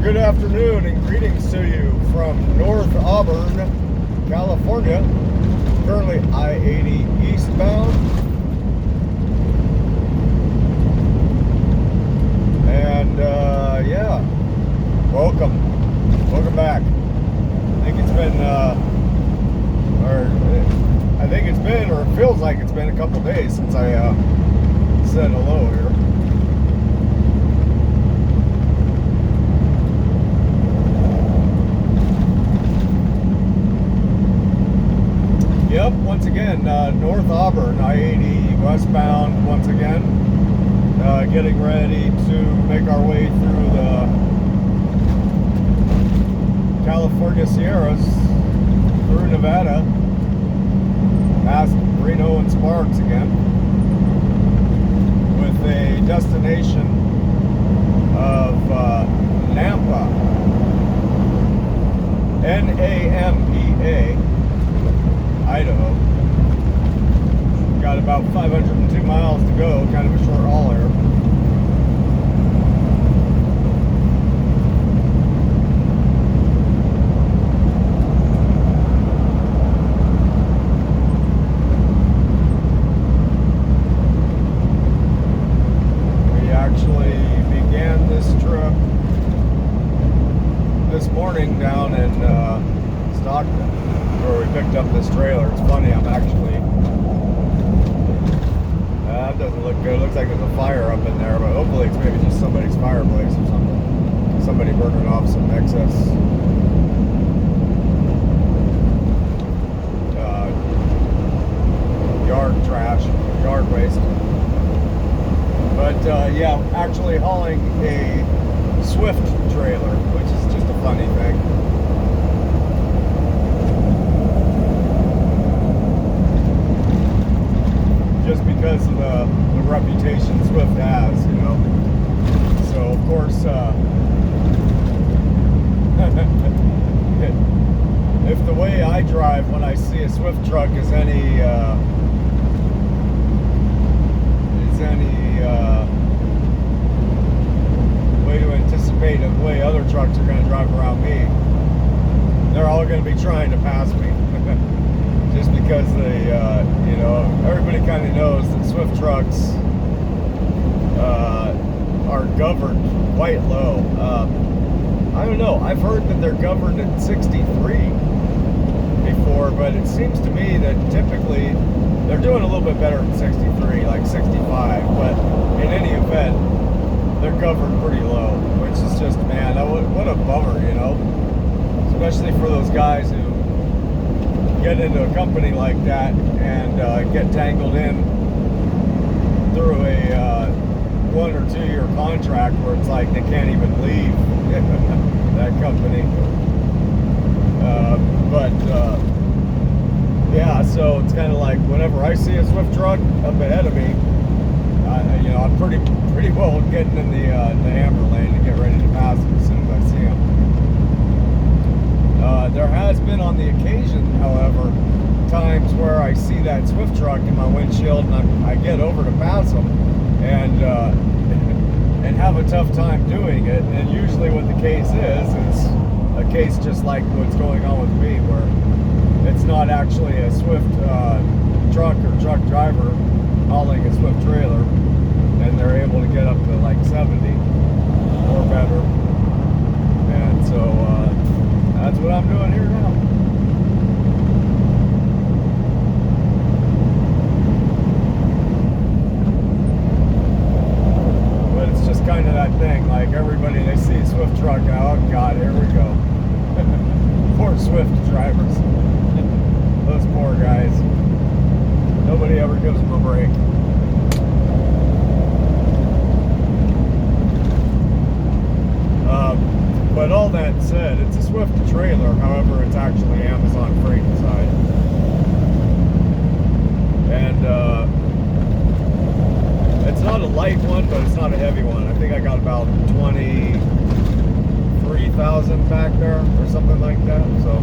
good afternoon and greetings to you from North Auburn, California. Currently I-80 eastbound. And yeah, welcome back. I think it's been, or it feels like it's been a couple days since I said hello here. Yep, once again, North Auburn, I-80 westbound once again. Getting ready to make our way through the California Sierras, through Nevada, past Reno and Sparks again, with a destination of Nampa, Nampa, Idaho. Got about 502 miles to go, kind of a short haul here. We actually began this trip this morning down in Stockton, where we picked up this trailer. It's funny, I'm actually, that doesn't look good. It looks like there's a fire up in there, but hopefully it's maybe just somebody's fireplace or something. Somebody burning off some excess yard trash, yard waste. But yeah, actually hauling a Swift trailer, which is just a funny thing. Just because of the reputation Swift has, you know. So of course, if the way I drive when I see a Swift truck is any way to anticipate the way other trucks are going to drive around me, they're all going to be trying to pass me. Just because they, you know, everybody kind of knows that Swift trucks are governed quite low. I don't know, I've heard that they're governed at 63 before, but it seems to me that typically they're doing a little bit better than 63, like 65, but in any event, they're governed pretty low, which is just, man, what a bummer, you know, especially for those guys who get into a company like that and get tangled in through a 1 or 2 year contract where it's like they can't even leave that company. Yeah, so it's kind of like whenever I see a Swift truck up ahead of me, you know, I'm pretty well getting in the amber lane to get ready to pass them as soon as I see them. There has been on the occasion, however, times where I see that Swift truck in my windshield and I get over to pass them and have a tough time doing it. And usually what the case is a case just like what's going on with me, where it's not actually a Swift truck or truck driver hauling a Swift trailer, and they're able to get up to like 70 or better. And so that's what I'm doing here now. But it's just kind of that thing, like everybody, they see a Swift truck, oh God, here we go. Poor Swift drivers. Those poor guys. Nobody ever gives them a break. But all that said, it's a Swift trailer, however, it's actually Amazon freight inside. And it's not a light one, but it's not a heavy one. I think I got about 23,000 back there or something like that. So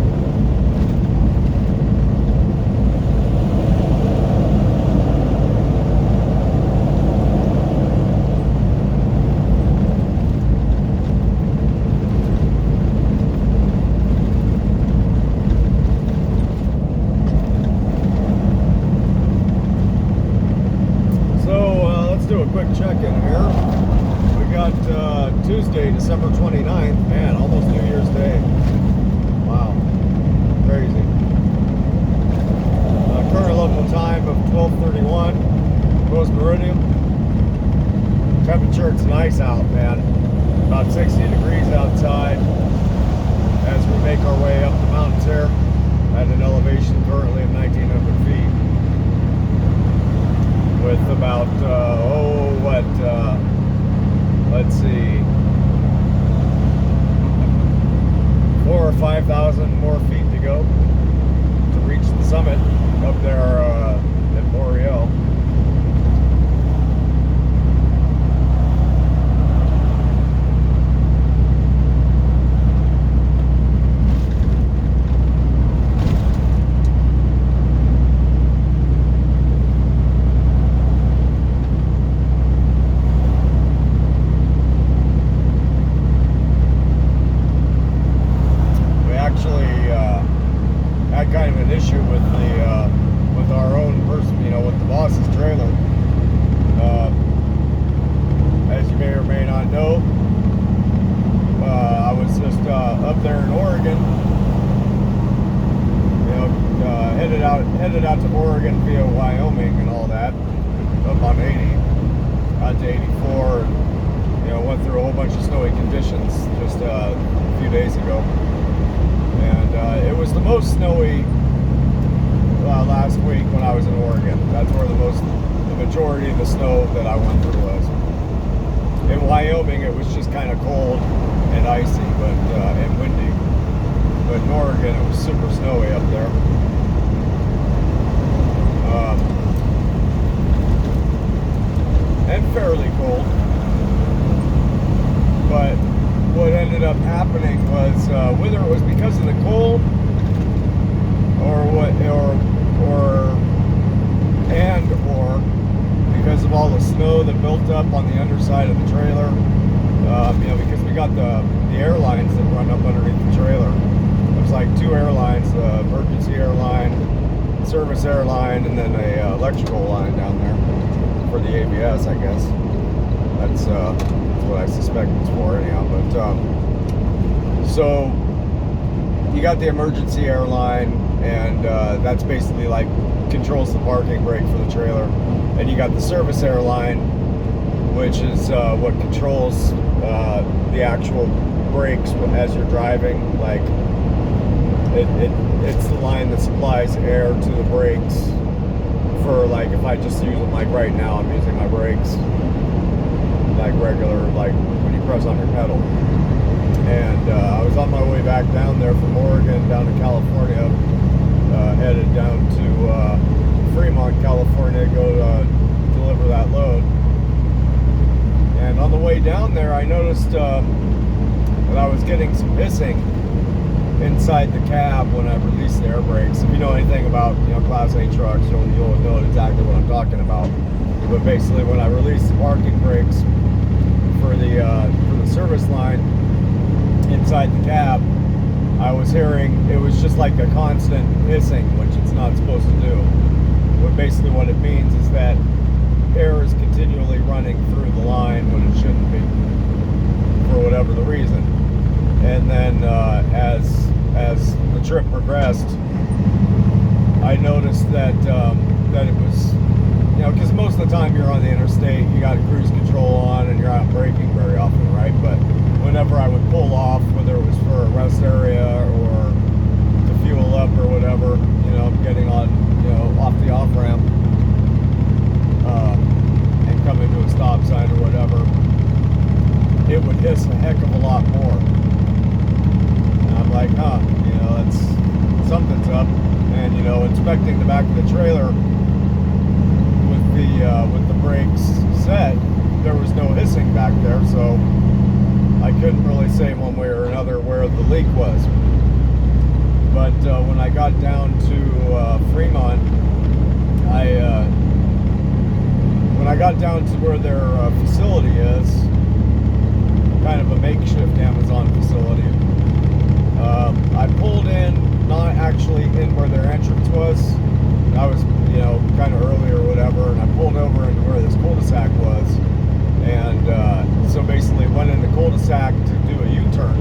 here. We got Tuesday, December 29th. Man, almost New Year's Day. Wow. Crazy. Current local time of 12:31. Post meridian. Temperature, it's nice out, man. About 60 degrees outside as we make our way up the mountains here at an elevation currently of 1,900 feet. With about, let's see, 4,000 or 5,000 more feet to go to reach the summit up there at Boreal. Had kind of an issue with with our own person, with the boss's trailer. As you may or may not know, I was just up there in Oregon, headed out to Oregon via Wyoming and all that, up on 80, out to 84, and went through a whole bunch of snowy conditions just a few days ago. And it was the most snowy last week when I was in Oregon. That's where the majority of the snow that I went through was. In Wyoming, it was just kind of cold and icy, and windy. But in Oregon, it was super snowy up there. And fairly cold. But what ended up happening was whether it was because of the cold or because of all the snow that built up on the underside of the trailer, because we got the airlines that run up underneath the trailer. There's like two airlines, the emergency airline, service airline, and then a electrical line down there for the ABS, I guess. That's what I suspect it's for anyhow. But so you got the emergency airline, and that's basically like controls the parking brake for the trailer, and you got the service airline, which is what controls the actual brakes as you're driving. Like it's the line that supplies air to the brakes for, like, if I just use them, like right now I'm using my brakes like regular, like when you press on your pedal. And I was on my way back down there from Oregon down to California, headed down to Fremont, California, go deliver that load. And on the way down there, I noticed that I was getting some hissing inside the cab when I released the air brakes. If you know anything about Class A trucks, you'll know exactly what I'm talking about. But basically, when I released the parking brakes for the service line inside the cab, I was hearing, it was just like a constant hissing, which it's not supposed to do. But basically what it means is that air is continually running through the line when it shouldn't be, for whatever the reason. And then as the trip progressed, I noticed that it was, because most of the time you're on the interstate, you got cruise control on and you're not braking very often, right? But whenever I would pull off, whether it was for a rest area or to fuel up or whatever, getting on, off the off-ramp and come into a stop sign or whatever, it would hiss a heck of a lot more. And I'm like, that's something's up. And, inspecting the back of the trailer with the brakes set, there was no hissing back there, so I couldn't really say one way or another where the leak was. But when I got down to Fremont, when I got down to where their facility is, kind of a makeshift Amazon facility, I pulled in, not actually in where their entrance was. I was, kind of early or whatever, and I pulled over into where this cul-de-sac was, and went in the cul-de-sac to do a U-turn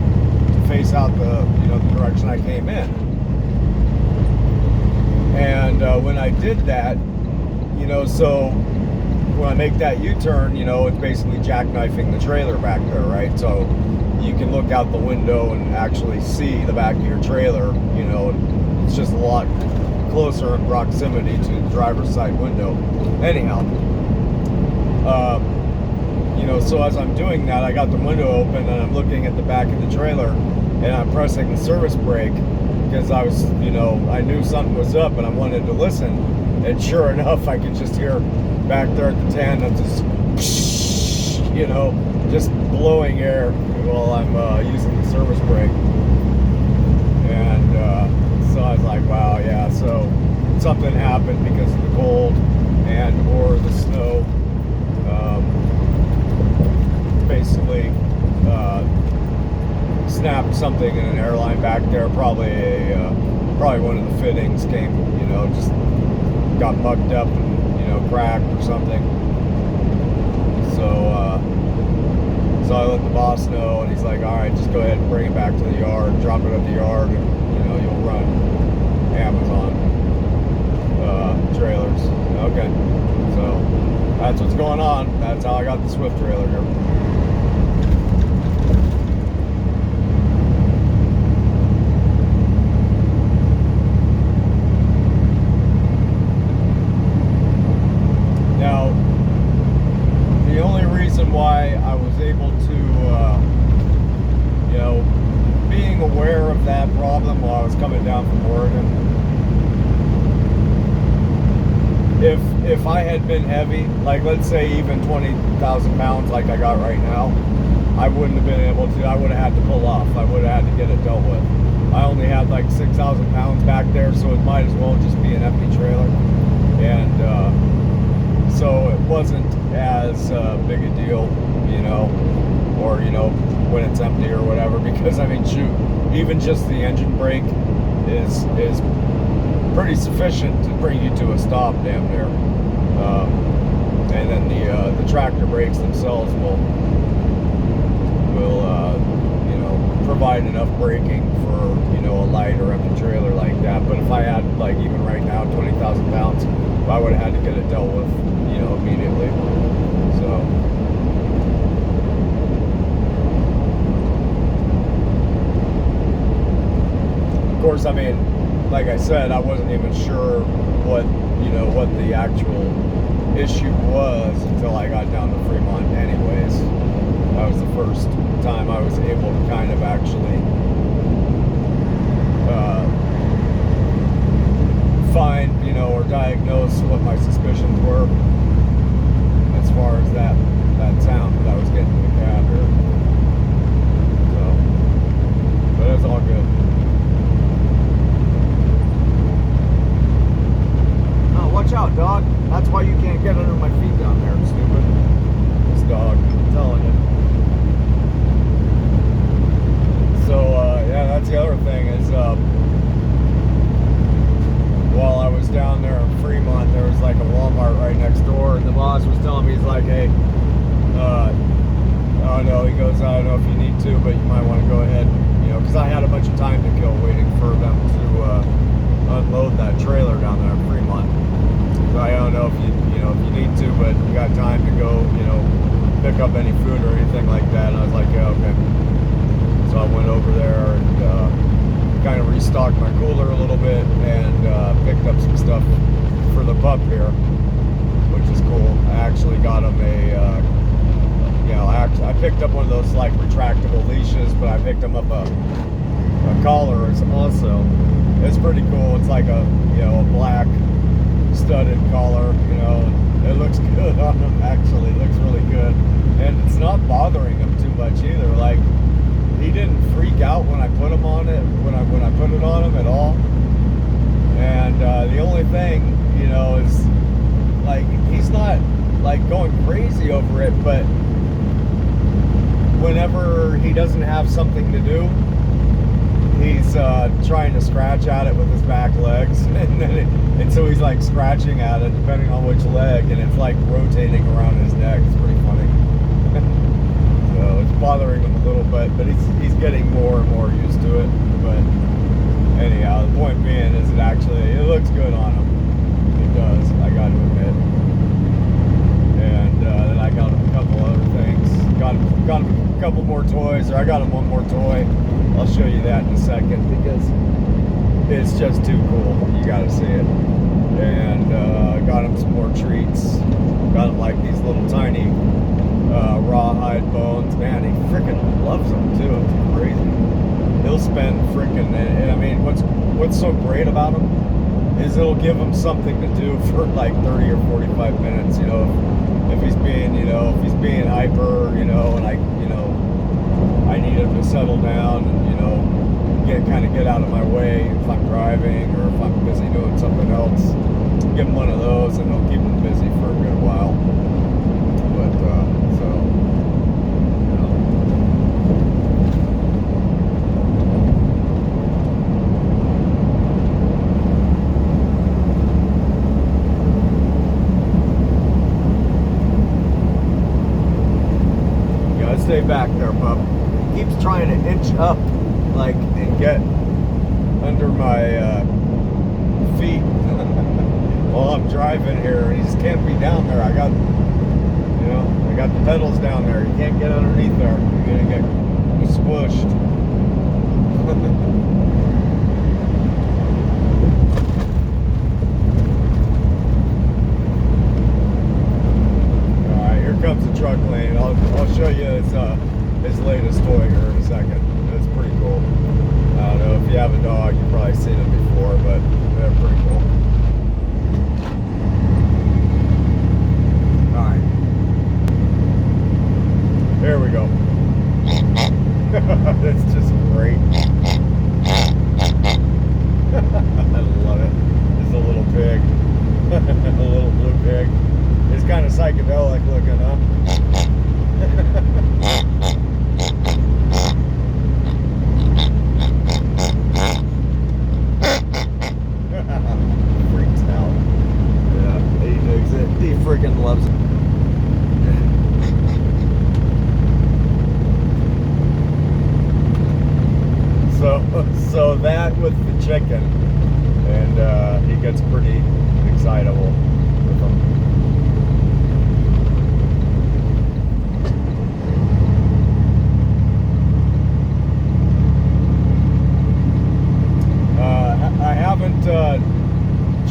to face out the the direction I came in. And when I did that, so when I make that U-turn, it's basically jackknifing the trailer back there, right? So you can look out the window and actually see the back of your trailer. It's just a lot closer in proximity to the driver's side window. Anyhow, so as I'm doing that, I got the window open and I'm looking at the back of the trailer and I'm pressing the service brake because I was, I knew something was up and I wanted to listen. And sure enough, I could just hear back there at the tandem just, just blowing air while I'm using the service brake. And so I was like, wow, yeah, so something happened because of the cold and or the snow. Basically snapped something in an airline back there. Probably one of the fittings came, just got mucked up and cracked or something. So I let the boss know, and he's like, all right, just go ahead and bring it back to the yard, drop it at the yard, and you'll run Amazon trailers. Okay, so that's what's going on. That's how I got the Swift trailer here. Why I was able to, being aware of that problem while I was coming down from Oregon. If I had been heavy, like let's say even 20,000 pounds like I got right now, I wouldn't have been able to. I would have had to pull off. I would have had to get it dealt with. I only had like 6,000 pounds back there, so it might as well just be an empty trailer. And so it wasn't as big a deal, or when it's empty or whatever, because I mean, shoot, even just the engine brake is pretty sufficient to bring you to a stop, damn near. And then the tractor brakes themselves will provide enough braking for a light or empty trailer like that. But if I had, like, even right now 20,000 pounds, I would have had to get it dealt with immediately. So of course, I mean, like I said, I wasn't even sure what the actual issue was until I got down to Fremont anyways. That was the first time I was able to kind of actually find, or diagnose what my suspicions were as far as that sound that I was getting in the cab here. So, but it's all good. Oh, watch out, dog. That's why you can't get under my feet down there, stupid. This dog, I'm telling you. So, yeah, that's the other thing is, while I was down there in Fremont, there was like a Walmart right next door, and the boss was telling me, he's like, hey, oh no, he goes, I don't know if you need to, but you might want to go ahead, because I had a bunch of time to kill waiting for them to unload that trailer down there in Fremont. So I don't know if you need to, but you got time to go, pick up any food or anything like that. And I was like, yeah, okay. So I went over there and kind of restocked my cooler a little bit and picked up some stuff for the pup here, which is cool. I actually got him I picked up one of those like retractable leashes, but I picked him up a collar also. It's pretty cool. It's like a black studded collar, and it looks good on him. Actually, it looks really good, and it's not bothering him too much either. Like, he didn't freak out when I put him on it, when I put it on him at all. And the only thing, is like, he's not like going crazy over it, but whenever he doesn't have something to do, he's trying to scratch at it with his back legs, and so he's like scratching at it depending on which leg, and it's like rotating around his neck. It's pretty funny. So it's but he's getting more and more used to it. But anyhow, the point being is it looks good on him. It does, I got to admit. And then I got him a couple other things. Got him a couple more toys, or I got him one more toy. I'll show you that in a second because it's just too cool. You got to see it. And got him some more treats. Got him like these little tiny rawhide bones. Man, he freaking loves them too. It's crazy. He'll spend freaking. And I mean, what's so great about him is it'll give him something to do for like 30 or 45 minutes. You know, if he's being hyper, and I need him to settle down and kind of get out of my way if I'm driving or if I'm busy doing something else. Give him one of those and it'll keep him busy for a good while. But you gotta stay back there, pup. He keeps trying to inch up and get under my feet while I'm driving here. He just can't be down there. I got the pedals down there. You can't get underneath there. You're gonna get squished. All right, here comes the truck lane. I'll show you his latest toy here in a second. It's pretty cool. I don't know if you have a dog, you've probably seen them before, but they're pretty cool. Alright. There we go. That's just great. I love it. It's a little pig. A little blue pig. It's kind of psychedelic looking, huh? Freaking loves it. So that with the chicken, and he gets pretty excitable with them. I haven't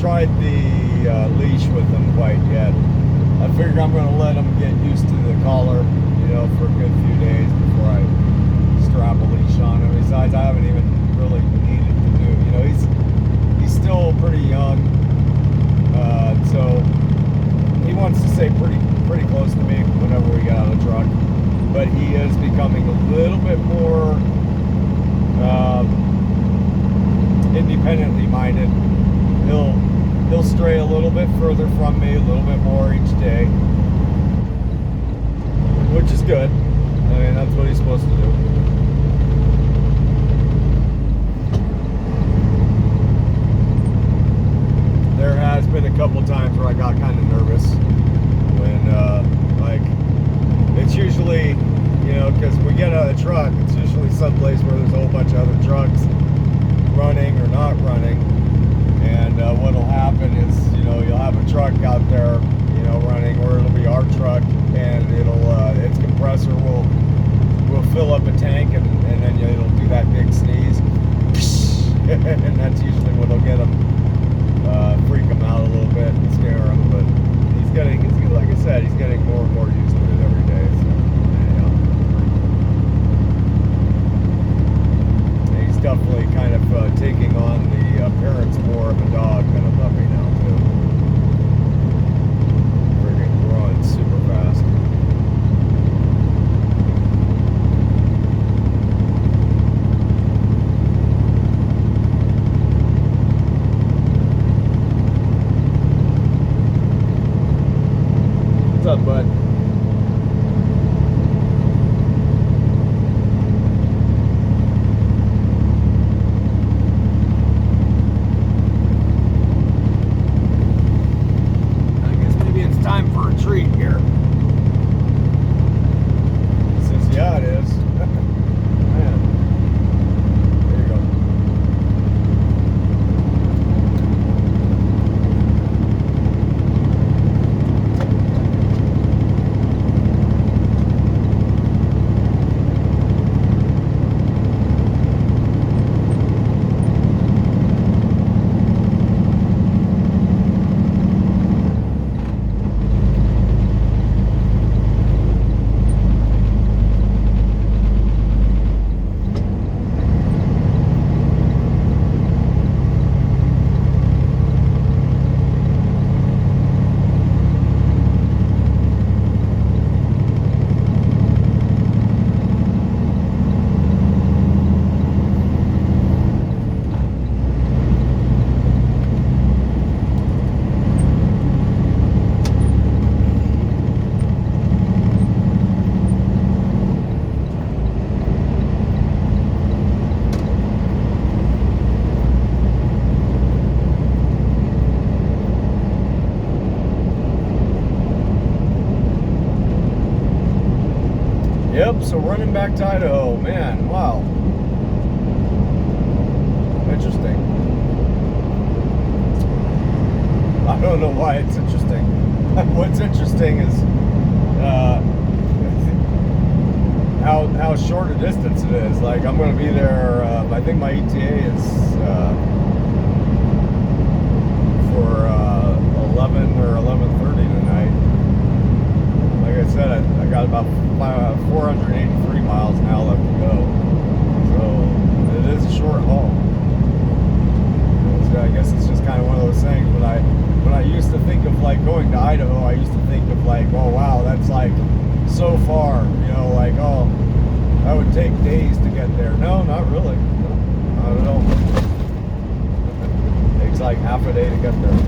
tried the leash with them quite yet. I figure I'm going to let him get used to the collar, for a good few days before I strap a leash on him. Besides, I haven't even really needed to do. He's still pretty young, so he wants to stay pretty close to me whenever we get out of the truck. But he is becoming a little bit more independently minded. He'll stray a little bit further from me, a little bit more each day, which is good. I mean, that's what he's supposed to do. There has been a couple times where I got kind of nervous when, it's usually, because we get out of the truck, it's usually someplace where there's a whole bunch of other trucks running or not running. And what'll happen is, you'll have a truck out there, running, or it'll be our truck, and its compressor will fill up a tank, and then it'll do that big sneeze, and that's usually what'll get them, freak them out a little bit and scare them. But like I said, he's getting more and more used to it every day. So, he's definitely kind of taking on the appearance more of a dog than a puppy now too. Freaking growing super fast. Yep, so running back to Idaho, man, wow. Interesting. I don't know why it's interesting. What's interesting is how short a distance it is. Like, I'm going to be there, I think my ETA is for 11 or 11:30 tonight. Like I said, I got about 483 miles now left to go. So it is a short haul. So I guess it's just kind of one of those things. When I used to think of like going to Idaho, I used to think of like, oh wow, that's like so far. You know, like, oh, that would take days to get there. No, not really. No, not at all. It takes like half a day to get there.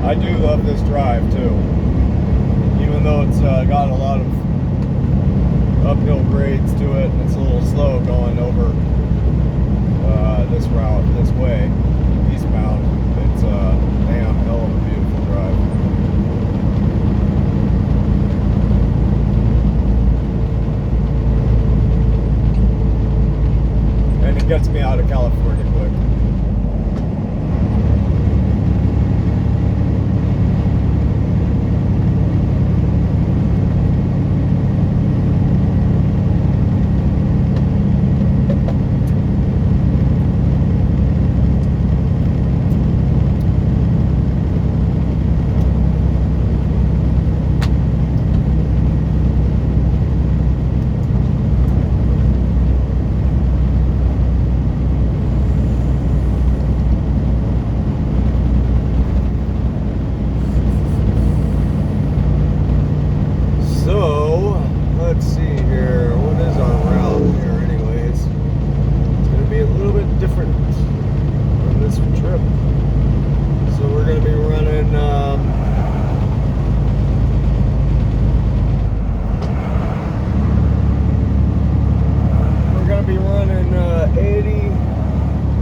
I do love this drive too, even though it's got a lot of uphill grades to it and it's a little slow going over this route, this way, eastbound. It's a damn hell of a beautiful drive. And it gets me out of California quick.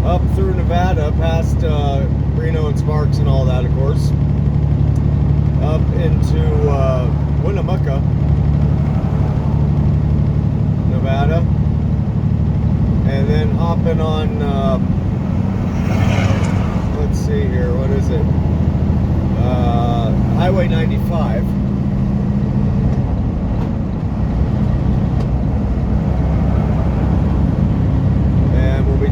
Up through Nevada, past Reno and Sparks and all that, of course, up into Winnemucca, Nevada, and then hopping on, let's see here, what is it, Highway 95.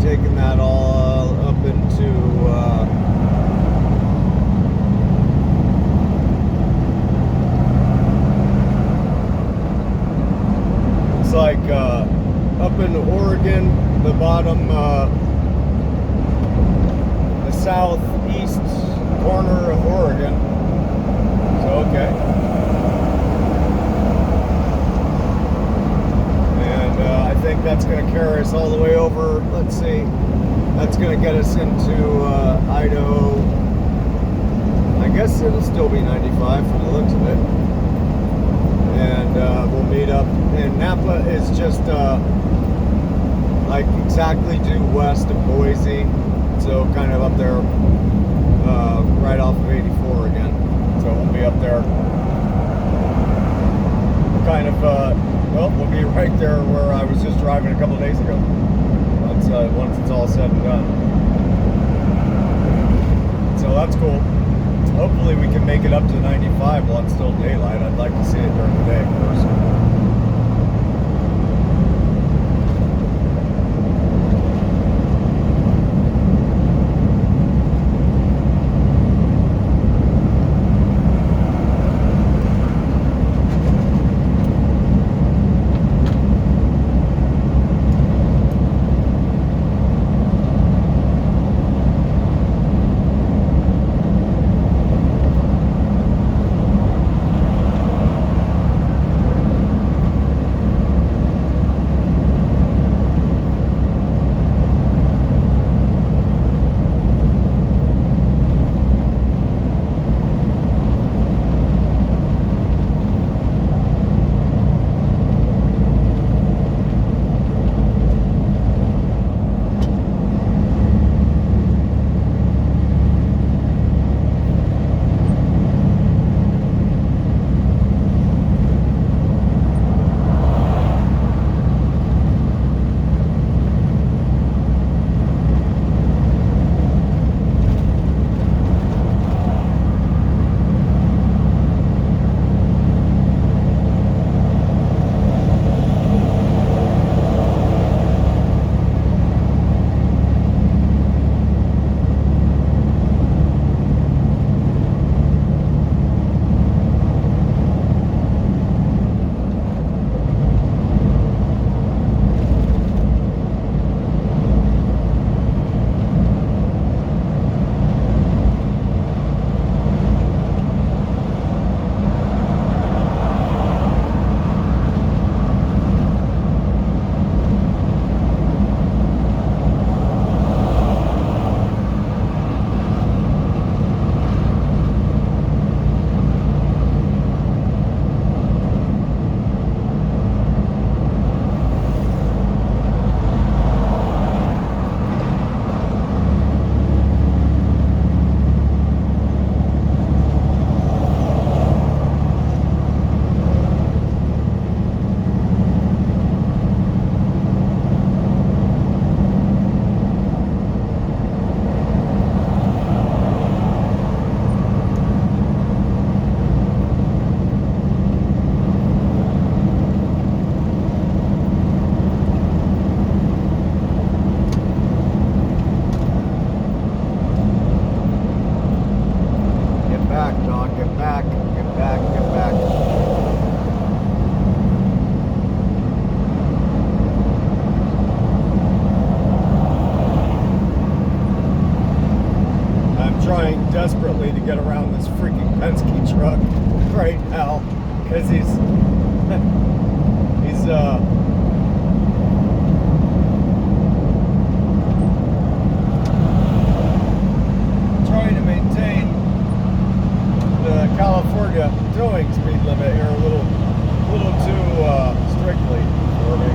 Taking that all up into it's like up in Oregon, the bottom, the southeast corner of Oregon. So okay. I think that's going to carry us all the way over. Let's see. That's going to get us into Idaho. I guess it'll still be 95 from the looks of it. And we'll meet up. And Nampa is just like exactly due west of Boise. So kind of up there right off of 84 again. So we'll be up there. Kind of well, we'll be right there where I was just driving a couple of days ago. Once it's all said and done. So that's cool. Hopefully we can make it up to 95 while it's still daylight. I'd like to see it during the day, of course. get around this freaking Penske truck right now because he's trying to maintain the California towing speed limit here a little too strictly for me.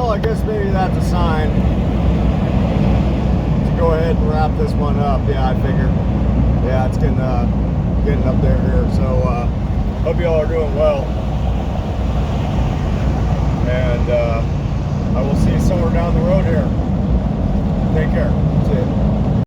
I guess maybe that's a sign to go ahead and wrap this one up. Yeah, I figure. Yeah, it's getting up there here. So hope you all are doing well. And I will see you somewhere down the road here. Take care. See you.